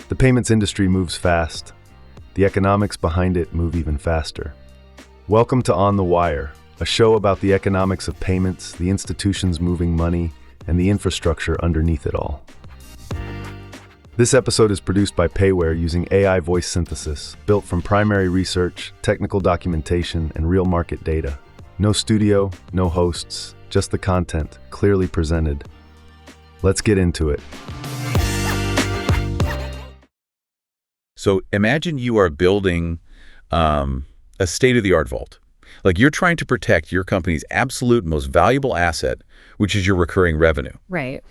The payments industry moves fast. The economics behind it move even faster. Welcome to On the Wire, a show about the economics of payments, the institutions moving money, and the infrastructure underneath it all. This episode is produced by Payware using AI voice synthesis, built from primary research, technical documentation, and real market data. No studio, no hosts, just the content, clearly presented. Let's get into it. So imagine you are building a state-of-the-art vault. Like you're trying to protect your company's absolute most valuable asset, which is your recurring revenue. Right.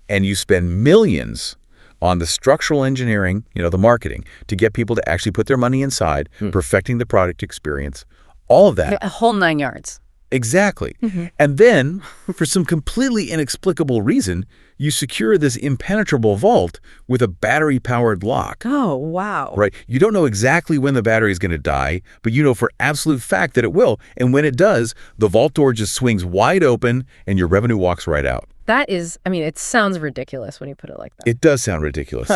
And you spend millions on the structural engineering, the marketing, to get people to actually put their money inside, perfecting the product experience, all of that. A whole 9 yards. Exactly. And then, for some completely inexplicable reason, you secure this impenetrable vault with a battery-powered lock. Oh, wow. Right. You don't know exactly when the battery is going to die, but you know for absolute fact that it will. And when it does, the vault door just swings wide open and your revenue walks right out. That is, it sounds ridiculous when you put it like that. It does sound ridiculous.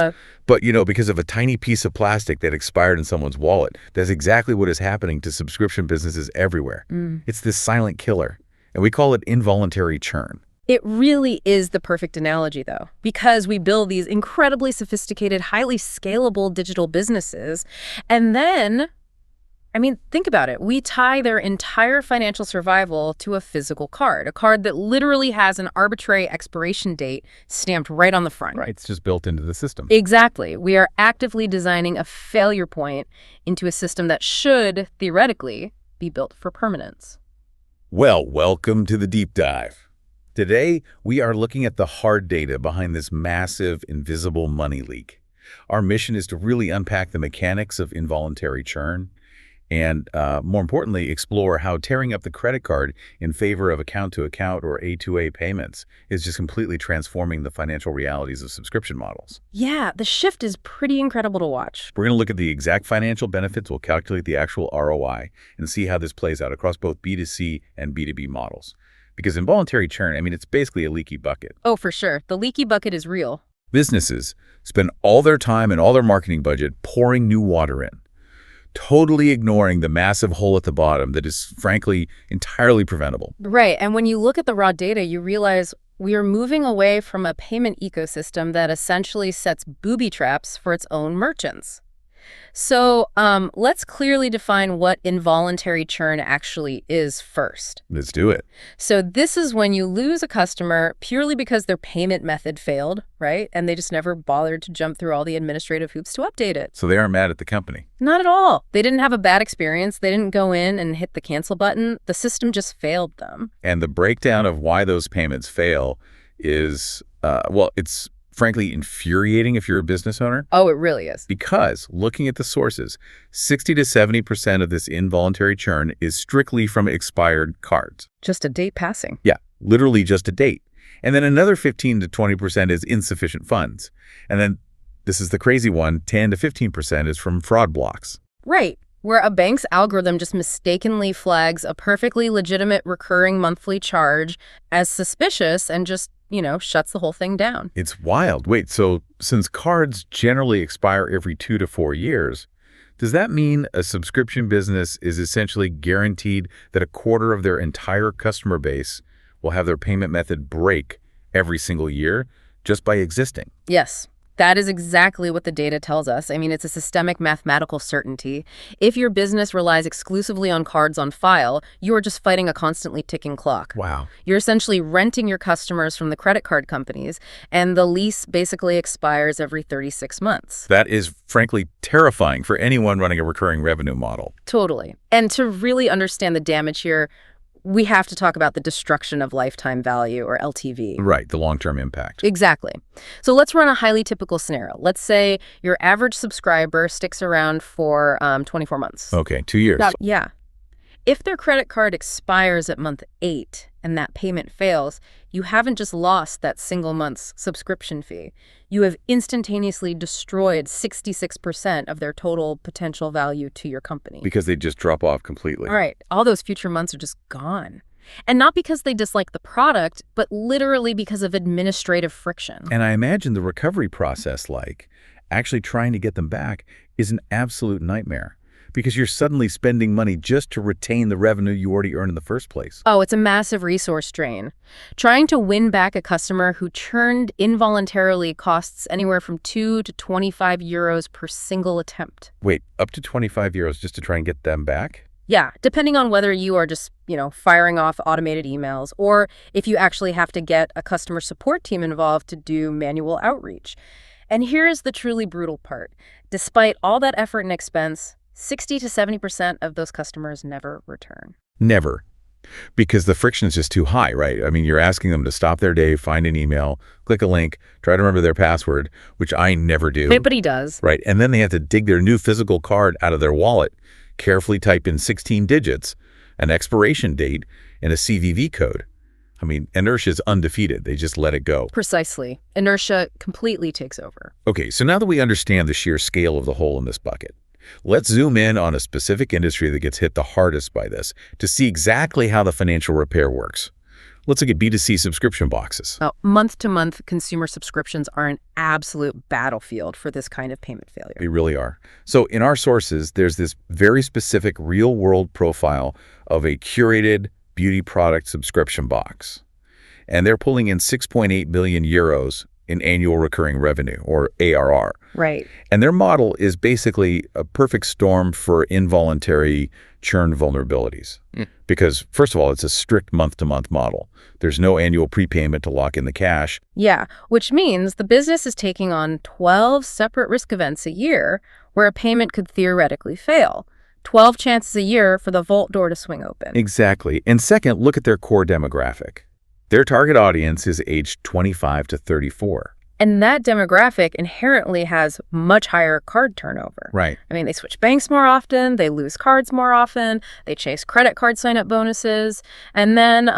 But, because of a tiny piece of plastic that expired in someone's wallet, that's exactly what is happening to subscription businesses everywhere. It's this silent killer, and we call it involuntary churn. It really is the perfect analogy, though, because we build these incredibly sophisticated, highly scalable digital businesses, and then, think about it. We tie their entire financial survival to a physical card, a card that literally has an arbitrary expiration date stamped right on the front. Right, it's just built into the system. Exactly. We are actively designing a failure point into a system that should, theoretically, be built for permanence. Well, welcome to the deep dive. Today, we are looking at the hard data behind this massive, invisible money leak. Our mission is to really unpack the mechanics of involuntary churn and, more importantly, explore how tearing up the credit card in favor of account-to-account or A2A payments is just completely transforming the financial realities of subscription models. Yeah, the shift is pretty incredible to watch. We're going to look at the exact financial benefits, we'll calculate the actual ROI, and see how this plays out across both B2C and B2B models. Because involuntary churn, it's basically a leaky bucket. Oh, for sure. The leaky bucket is real. Businesses spend all their time and all their marketing budget pouring new water in, totally ignoring the massive hole at the bottom that is, frankly, entirely preventable. Right. And when you look at the raw data, you realize we are moving away from a payment ecosystem that essentially sets booby traps for its own merchants. So let's clearly define what involuntary churn actually is first. Let's do it. So this is when you lose a customer purely because their payment method failed, right? And they just never bothered to jump through all the administrative hoops to update it. So they aren't mad at the company? Not at all. They didn't have a bad experience. They didn't go in and hit the cancel button. The system just failed them. And the breakdown of why those payments fail is, it's frankly infuriating if you're a business owner. Oh, it really is. Because looking at the sources, 60 to 70% of this involuntary churn is strictly from expired cards. Just a date passing. Yeah, literally just a date. And then another 15 to 20% is insufficient funds. And then, this is the crazy one, 10 to 15% is from fraud blocks. Right, where a bank's algorithm just mistakenly flags a perfectly legitimate recurring monthly charge as suspicious and just shuts the whole thing down. It's wild. Wait, so since cards generally expire every 2 to 4 years, does that mean a subscription business is essentially guaranteed that a quarter of their entire customer base will have their payment method break every single year just by existing? Yes. That is exactly what the data tells us. It's a systemic mathematical certainty. If your business relies exclusively on cards on file, you are just fighting a constantly ticking clock. Wow. You're essentially renting your customers from the credit card companies, and the lease basically expires every 36 months. That is, frankly, terrifying for anyone running a recurring revenue model. Totally. And to really understand the damage here, we have to talk about the destruction of lifetime value, or LTV. Right, the long-term impact. Exactly. So let's run a highly typical scenario. Let's say your average subscriber sticks around for 24 months. Okay, 2 years. Yeah. If their credit card expires at month 8 and that payment fails, you haven't just lost that single month's subscription fee. You have instantaneously destroyed 66% of their total potential value to your company. Because they just drop off completely. All right. All those future months are just gone. And not because they dislike the product, but literally because of administrative friction. And I imagine the recovery process actually trying to get them back is an absolute nightmare because you're suddenly spending money just to retain the revenue you already earned in the first place. Oh, it's a massive resource drain. Trying to win back a customer who churned involuntarily costs anywhere from 2 to 25 euros per single attempt. Wait, up to 25 euros just to try and get them back? Yeah, depending on whether you are just, firing off automated emails or if you actually have to get a customer support team involved to do manual outreach. And here's the truly brutal part. Despite all that effort and expense, 60 to 70% of those customers never return. Never. Because the friction is just too high, right? I mean, you're asking them to stop their day, find an email, click a link, try to remember their password, which I never do. But he does. Right. And then they have to dig their new physical card out of their wallet, carefully type in 16 digits, an expiration date, and a CVV code. I mean, inertia is undefeated. They just let it go. Precisely. Inertia completely takes over. Okay, so now that we understand the sheer scale of the hole in this bucket, let's zoom in on a specific industry that gets hit the hardest by this to see exactly how the financial repair works. Let's look at B2C subscription boxes. Month-to-month consumer subscriptions are an absolute battlefield for this kind of payment failure. They really are. So in our sources, there's this very specific real-world profile of a curated beauty product subscription box. And they're pulling in 6.8 million euros in annual recurring revenue, or ARR. Right. And their model is basically a perfect storm for involuntary churn vulnerabilities. Because, first of all, it's a strict month-to-month model. There's no annual prepayment to lock in the cash. Yeah, which means the business is taking on 12 separate risk events a year where a payment could theoretically fail. 12 chances a year for the vault door to swing open. Exactly. And second, look at their core demographic. Their target audience is aged 25 to 34. And that demographic inherently has much higher card turnover. Right. I mean, they switch banks more often, they lose cards more often, they chase credit card sign-up bonuses. And then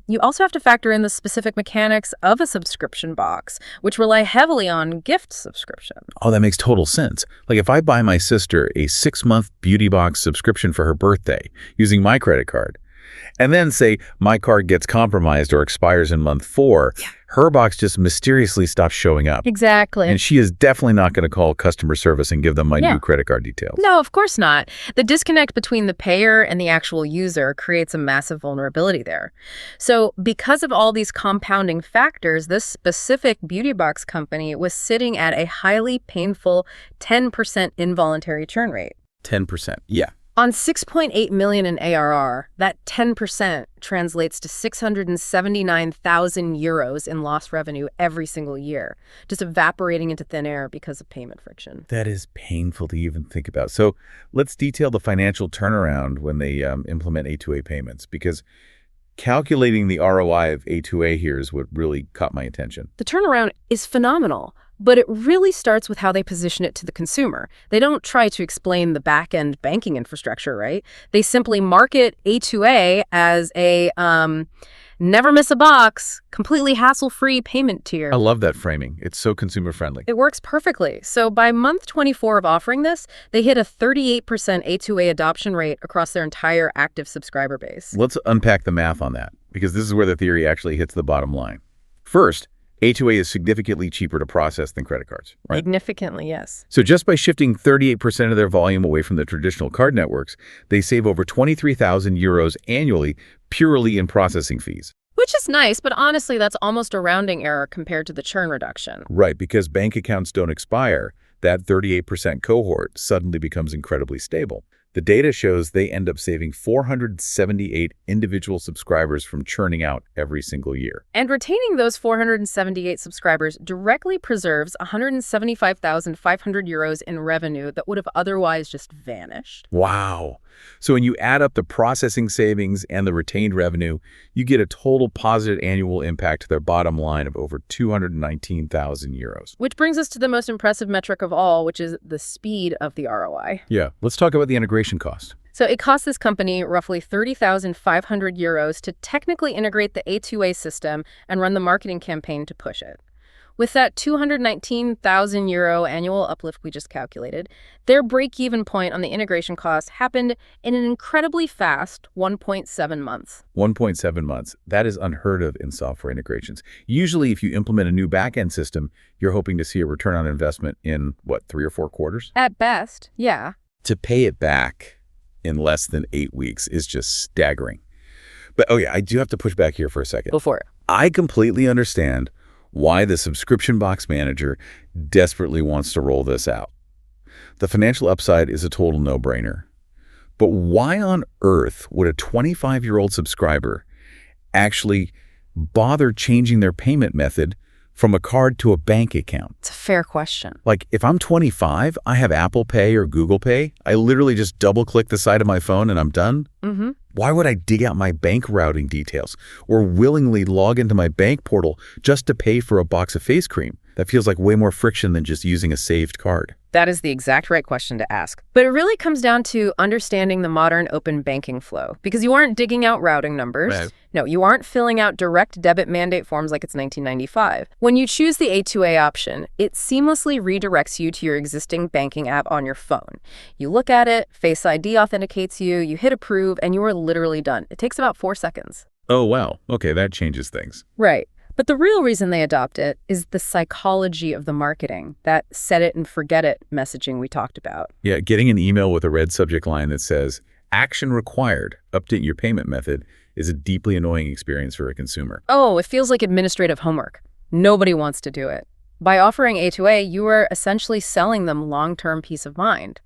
you also have to factor in the specific mechanics of a subscription box, which rely heavily on gift subscription. Oh, that makes total sense. Like if I buy my sister a 6-month beauty box subscription for her birthday using my credit card, and then say my card gets compromised or expires in month 4, her box just mysteriously stops showing up. Exactly. And she is definitely not going to call customer service and give them my new credit card details. No, of course not. The disconnect between the payer and the actual user creates a massive vulnerability there. So because of all these compounding factors, this specific beauty box company was sitting at a highly painful 10% involuntary churn rate. 10%. Yeah. On 6.8 million in ARR, that 10% translates to 679,000 euros in lost revenue every single year, just evaporating into thin air because of payment friction. That is painful to even think about. So let's detail the financial turnaround when they implement A2A payments, because calculating the ROI of A2A here is what really caught my attention. The turnaround is phenomenal. But it really starts with how they position it to the consumer. They don't try to explain the back-end banking infrastructure, right? They simply market A2A as a never miss a box, completely hassle-free payment tier. I love that framing. It's so consumer-friendly. It works perfectly. So by month 24 of offering this, they hit a 38% A2A adoption rate across their entire active subscriber base. Let's unpack the math on that, because this is where the theory actually hits the bottom line. First, A2A is significantly cheaper to process than credit cards, right? Significantly, yes. So just by shifting 38% of their volume away from the traditional card networks, they save over 23,000 euros annually purely in processing fees. Which is nice, but honestly, that's almost a rounding error compared to the churn reduction. Right, because bank accounts don't expire, that 38% cohort suddenly becomes incredibly stable. The data shows they end up saving 478 individual subscribers from churning out every single year. And retaining those 478 subscribers directly preserves 175,500 euros in revenue that would have otherwise just vanished. Wow. So when you add up the processing savings and the retained revenue, you get a total positive annual impact to their bottom line of over 219,000 euros. Which brings us to the most impressive metric of all, which is the speed of the ROI. Yeah, let's talk about the integration cost. So it costs this company roughly 30,500 euros to technically integrate the A2A system and run the marketing campaign to push it. With that €219,000 annual uplift we just calculated, their break-even point on the integration cost happened in an incredibly fast 1.7 months. 1.7 months. That is unheard of in software integrations. Usually, if you implement a new back-end system, you're hoping to see a return on investment in, 3 or 4 quarters? At best, yeah. To pay it back in less than 8 weeks is just staggering. But, I do have to push back here for a second. Go for it. I completely understand why the subscription box manager desperately wants to roll this out. The financial upside is a total no-brainer. But why on earth would a 25-year-old subscriber actually bother changing their payment method from a card to a bank account? It's a fair question. Like, if I'm 25, I have Apple Pay or Google Pay. I literally just double-click the side of my phone and I'm done. Mm-hmm. Why would I dig out my bank routing details or willingly log into my bank portal just to pay for a box of face cream? That feels like way more friction than just using a saved card. That is the exact right question to ask. But it really comes down to understanding the modern open banking flow, because you aren't digging out routing numbers. Right. No, you aren't filling out direct debit mandate forms like it's 1995. When you choose the A2A option, it seamlessly redirects you to your existing banking app on your phone. You look at it, Face ID authenticates you, you hit approve, and you are literally done. It takes about 4 seconds. Oh, wow. Okay, that changes things. Right. But the real reason they adopt it is the psychology of the marketing, that set it and forget it messaging we talked about. Yeah, getting an email with a red subject line that says, "Action required, update your payment method," is a deeply annoying experience for a consumer. Oh, it feels like administrative homework. Nobody wants to do it. By offering A2A, you are essentially selling them long-term peace of mind.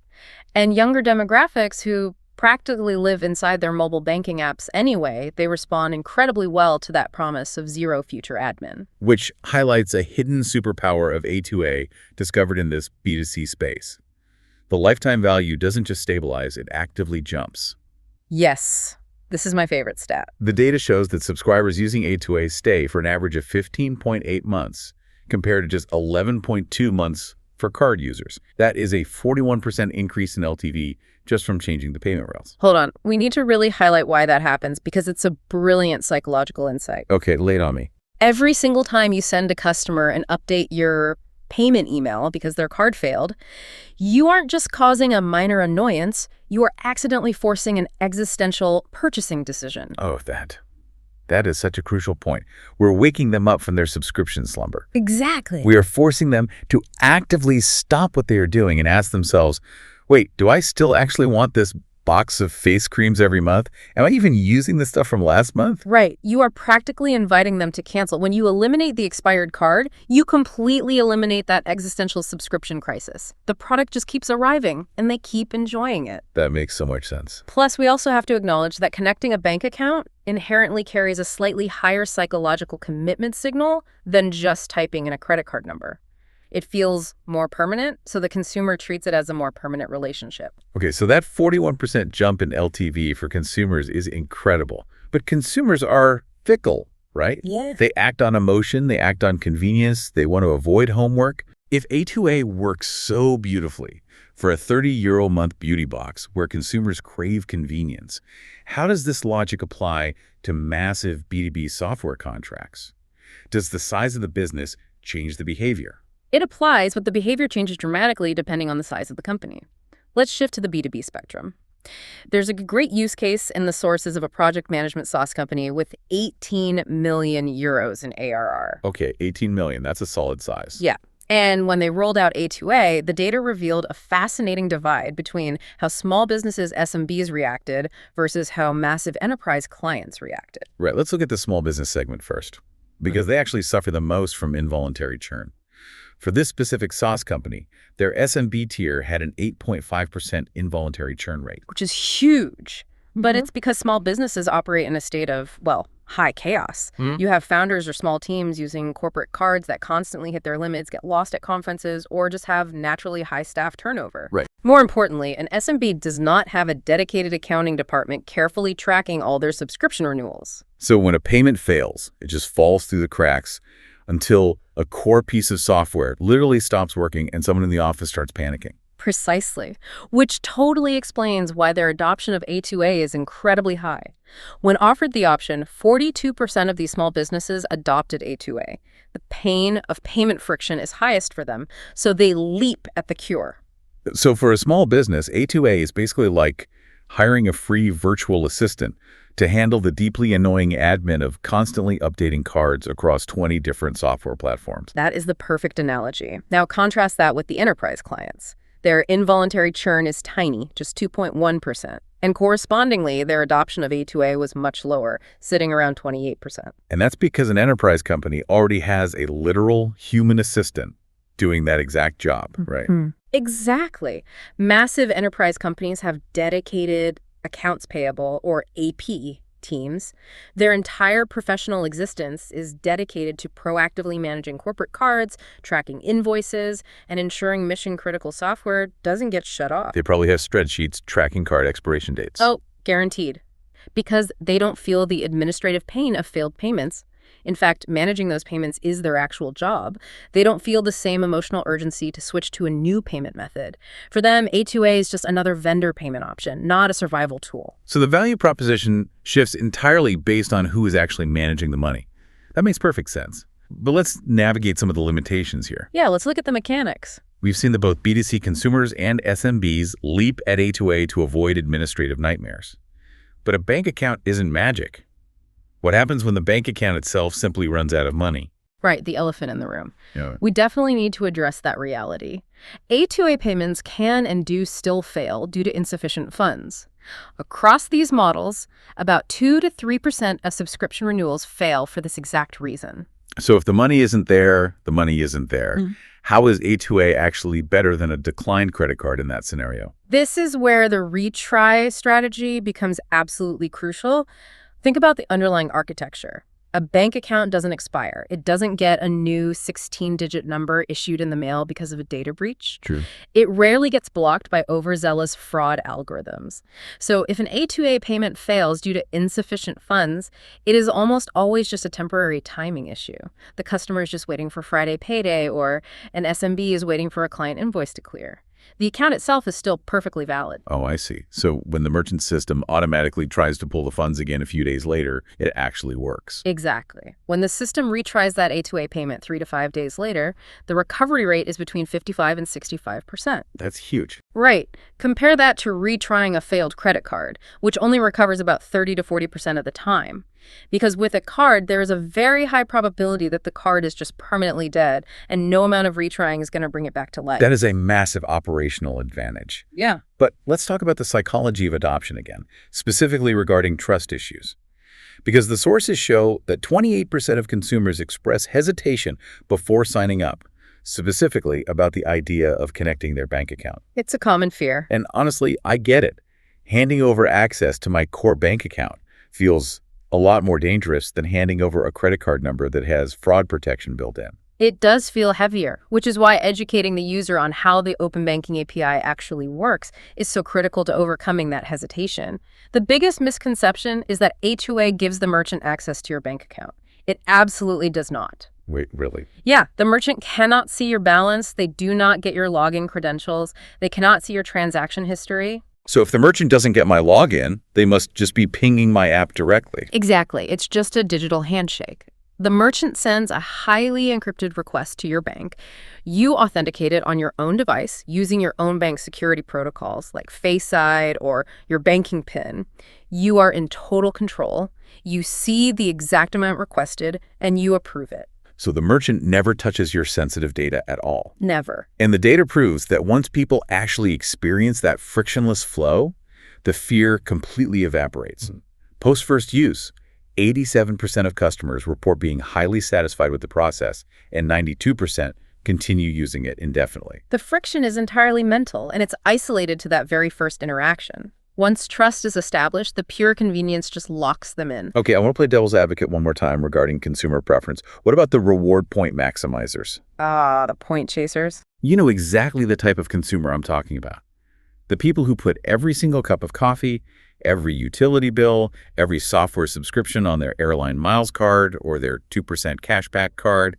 And younger demographics who practically live inside their mobile banking apps anyway, they respond incredibly well to that promise of zero future admin. Which highlights a hidden superpower of A2A discovered in this B2C space. The lifetime value doesn't just stabilize, it actively jumps. Yes, this is my favorite stat. The data shows that subscribers using A2A stay for an average of 15.8 months, compared to just 11.2 months for card users. That is a 41% increase in LTV just from changing the payment rails. Hold on. We need to really highlight why that happens, because it's a brilliant psychological insight. Okay, lay it on me. Every single time you send a customer and update your payment email because their card failed, you aren't just causing a minor annoyance, you are accidentally forcing an existential purchasing decision. Oh, that is such a crucial point. We're waking them up from their subscription slumber. Exactly. We are forcing them to actively stop what they are doing and ask themselves, wait, do I still actually want this box of face creams every month? Am I even using the stuff from last month? Right. You are practically inviting them to cancel. When you eliminate the expired card, you completely eliminate that existential subscription crisis. The product just keeps arriving, and they keep enjoying it. That makes so much sense. Plus, we also have to acknowledge that connecting a bank account inherently carries a slightly higher psychological commitment signal than just typing in a credit card number. It feels more permanent, so the consumer treats it as a more permanent relationship. Okay, so that 41% jump in LTV for consumers is incredible. But consumers are fickle, right? Yeah. They act on emotion, they act on convenience, they want to avoid homework. If A2A works so beautifully for a 30-euro-a-month beauty box where consumers crave convenience, how does this logic apply to massive B2B software contracts? Does the size of the business change the behavior? It applies, but the behavior changes dramatically depending on the size of the company. Let's shift to the B2B spectrum. There's a great use case in the sources of a project management SaaS company with 18 million euros in ARR. Okay, 18 million, that's a solid size. Yeah. And when they rolled out A2A, the data revealed a fascinating divide between how small businesses, SMBs, reacted versus how massive enterprise clients reacted. Right, let's look at the small business segment first, because they actually suffer the most from involuntary churn. For this specific SaaS company, their SMB tier had an 8.5% involuntary churn rate. Which is huge. But it's because small businesses operate in a state of, high chaos. You have founders or small teams using corporate cards that constantly hit their limits, get lost at conferences, or just have naturally high staff turnover. Right. More importantly, an SMB does not have a dedicated accounting department carefully tracking all their subscription renewals. So when a payment fails, it just falls through the cracks until a core piece of software literally stops working and someone in the office starts panicking. Precisely, which totally explains why their adoption of A2A is incredibly high. When offered the option, 42% of these small businesses adopted A2A. The pain of payment friction is highest for them, so they leap at the cure. So for a small business, A2A is basically like hiring a free virtual assistant to handle the deeply annoying admin of constantly updating cards across 20 different software platforms. That is the perfect analogy. Now contrast that with the enterprise clients. Their involuntary churn is tiny, just 2.1%. And correspondingly, their adoption of A2A was much lower, sitting around 28%. And that's because an enterprise company already has a literal human assistant doing that exact job, right? Exactly. Massive enterprise companies have dedicated accounts payable, or AP, teams. Their entire professional existence is dedicated to proactively managing corporate cards, tracking invoices, and ensuring mission-critical software doesn't get shut off. They probably have spreadsheets tracking card expiration dates. Oh, guaranteed. Because they don't feel the administrative pain of failed payments. In fact, managing those payments is their actual job. They don't feel the same emotional urgency to switch to a new payment method. For them, A2A is just another vendor payment option, not a survival tool. So the value proposition shifts entirely based on who is actually managing the money. That makes perfect sense. But let's navigate some of the limitations here. Yeah, let's look at the mechanics. We've seen that both B2C consumers and SMBs leap at A2A to avoid administrative nightmares. But a bank account isn't magic. What happens when the bank account itself simply runs out of money? Right, the elephant in the room. Yeah. We definitely need to address that reality. A2A payments can and do still fail due to insufficient funds. Across these models, about 2 to 3% of subscription renewals fail for this exact reason. So if the money isn't there, the money isn't there. How is A2A actually better than a declined credit card in that scenario? This is where the retry strategy becomes absolutely crucial. Think about the underlying architecture. A bank account doesn't expire. It doesn't get a new 16-digit number issued in the mail because of a data breach. True. It rarely gets blocked by overzealous fraud algorithms. So if an A2A payment fails due to insufficient funds, it is almost always just a temporary timing issue. The customer is just waiting for Friday payday, or an SMB is waiting for a client invoice to clear. The account itself is still perfectly valid. Oh, I see. So when the merchant system automatically tries to pull the funds again a few days later, it actually works. Exactly. When the system retries that A2A payment 3 to 5 days later, the recovery rate is between 55 and 65%. That's huge. Right. Compare that to retrying a failed credit card, which only recovers about 30 to 40% of the time. Because with a card, there is a very high probability that the card is just permanently dead, and no amount of retrying is going to bring it back to life. That is a massive operational advantage. Yeah. But let's talk about the psychology of adoption again, specifically regarding trust issues. Because the sources show that 28% of consumers express hesitation before signing up, specifically about the idea of connecting their bank account. It's a common fear. And honestly, I get it. Handing over access to my core bank account feels a lot more dangerous than handing over a credit card number that has fraud protection built in. It does feel heavier, which is why educating the user on how the Open Banking API actually works is so critical to overcoming that hesitation. The biggest misconception is that A2A gives the merchant access to your bank account. It absolutely does not. Wait, really? Yeah, the merchant cannot see your balance. They do not get your login credentials. They cannot see your transaction history. So if the merchant doesn't get my login, they must just be pinging my app directly. Exactly. It's just a digital handshake. The merchant sends a highly encrypted request to your bank. You authenticate it on your own device using your own bank security protocols like Face ID or your banking PIN. You are in total control. You see the exact amount requested and you approve it. So the merchant never touches your sensitive data at all. Never. And the data proves that once people actually experience that frictionless flow, the fear completely evaporates. Post-first use, 87% of customers report being highly satisfied with the process, and 92% continue using it indefinitely. The friction is entirely mental, and it's isolated to that very first interaction. Once trust is established, the pure convenience just locks them in. Okay, I want to play devil's advocate one more time regarding consumer preference. What about the reward point maximizers? The point chasers. You know exactly the type of consumer I'm talking about. The people who put every single cup of coffee, every utility bill, every software subscription on their airline miles card or their 2% cashback card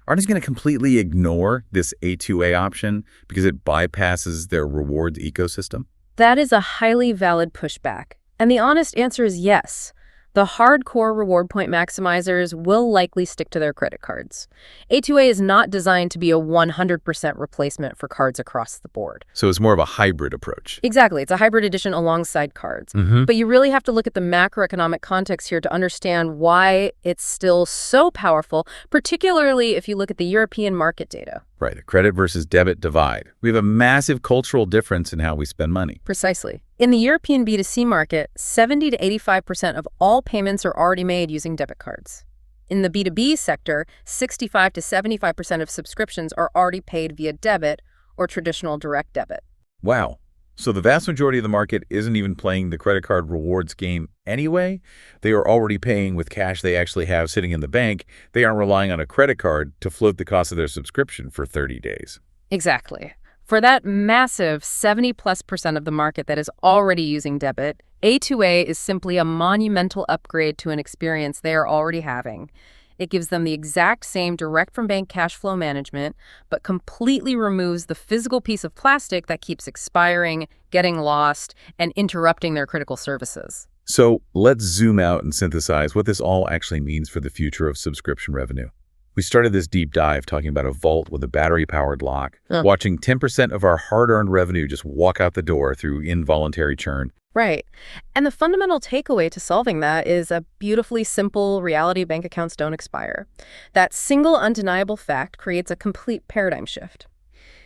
are just going to completely ignore this A2A option because it bypasses their rewards ecosystem. That is a highly valid pushback. And the honest answer is yes. The hardcore reward point maximizers will likely stick to their credit cards. A2A is not designed to be a 100% replacement for cards across the board. So it's more of a hybrid approach. Exactly. It's a hybrid edition alongside cards. But you really have to look at the macroeconomic context here to understand why it's still so powerful, particularly if you look at the European market data. Right, the credit versus debit divide. We have a massive cultural difference in how we spend money. Precisely. In the European B2C market, 70 to 85% of all payments are already made using debit cards. In the B2B sector, 65 to 75% of subscriptions are already paid via debit or traditional direct debit. Wow. So the vast majority of the market isn't even playing the credit card rewards game anyway. They are already paying with cash they actually have sitting in the bank. They aren't relying on a credit card to float the cost of their subscription for 30 days. Exactly. For that massive 70+% of the market that is already using debit, A2A is simply a monumental upgrade to an experience they are already having. It gives them the exact same direct-from-bank cash flow management, but completely removes the physical piece of plastic that keeps expiring, getting lost, and interrupting their critical services. So let's zoom out and synthesize what this all actually means for the future of subscription revenue. We started this deep dive talking about a vault with a battery-powered lock, watching 10% of our hard-earned revenue just walk out the door through involuntary churn. Right. And the fundamental takeaway to solving that is a beautifully simple reality: bank accounts don't expire. That single undeniable fact creates a complete paradigm shift.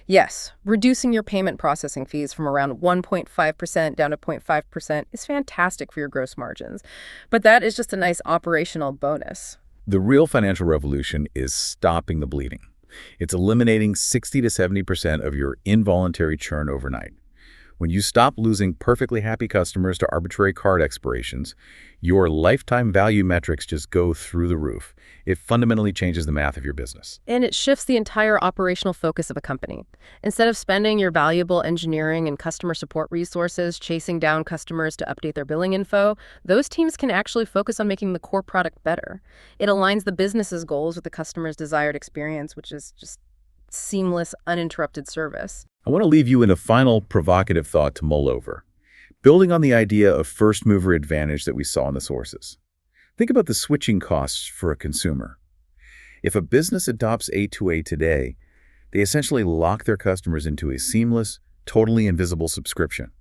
Yes, reducing your payment processing fees from around 1.5% down to 0.5% is fantastic for your gross margins, but that is just a nice operational bonus. The real financial revolution is stopping the bleeding. It's eliminating 60 to 70% of your involuntary churn overnight. When you stop losing perfectly happy customers to arbitrary card expirations, your lifetime value metrics just go through the roof. It fundamentally changes the math of your business. And it shifts the entire operational focus of a company. Instead of spending your valuable engineering and customer support resources chasing down customers to update their billing info, those teams can actually focus on making the core product better. It aligns the business's goals with the customer's desired experience, which is just seamless, uninterrupted service. I want to leave you in a final provocative thought to mull over, building on the idea of first-mover advantage that we saw in the sources. Think about the switching costs for a consumer. If a business adopts A2A today, they essentially lock their customers into a seamless, totally invisible subscription.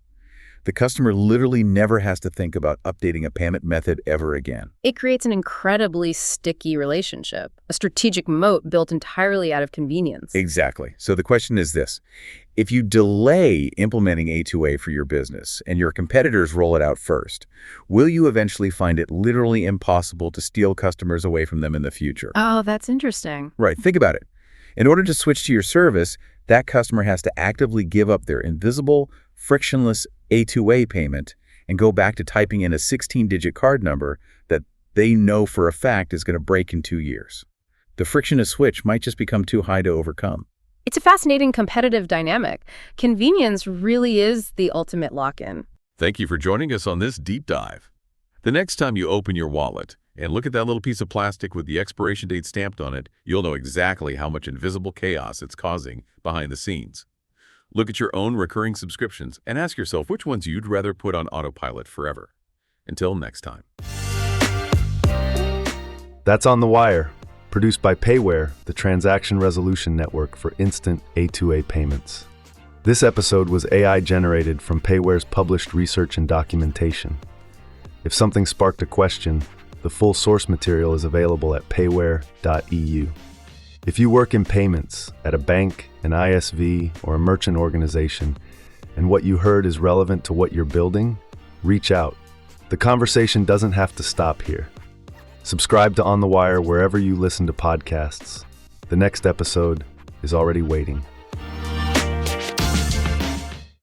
The customer literally never has to think about updating a payment method ever again. It creates an incredibly sticky relationship, a strategic moat built entirely out of convenience. Exactly. So the question is this. If you delay implementing A2A for your business and your competitors roll it out first, will you eventually find it literally impossible to steal customers away from them in the future? Oh, that's interesting. Right. Think about it. In order to switch to your service, that customer has to actively give up their invisible, frictionless A2A payment and go back to typing in a 16-digit card number that they know for a fact is going to break in 2 years. The friction to switch might just become too high to overcome. It's a fascinating competitive dynamic. Convenience really is the ultimate lock-in. Thank you for joining us on this deep dive. The next time you open your wallet and look at that little piece of plastic with the expiration date stamped on it, you'll know exactly how much invisible chaos it's causing behind the scenes. Look at your own recurring subscriptions and ask yourself which ones you'd rather put on autopilot forever. Until next time. That's On the Wire, produced by Payware, the transaction resolution network for instant A2A payments. This episode was AI generated from Payware's published research and documentation. If something sparked a question, the full source material is available at payware.eu. If you work in payments at a bank, an ISV, or a merchant organization, and what you heard is relevant to what you're building, reach out. The conversation doesn't have to stop here. Subscribe to On the Wire wherever you listen to podcasts. The next episode is already waiting.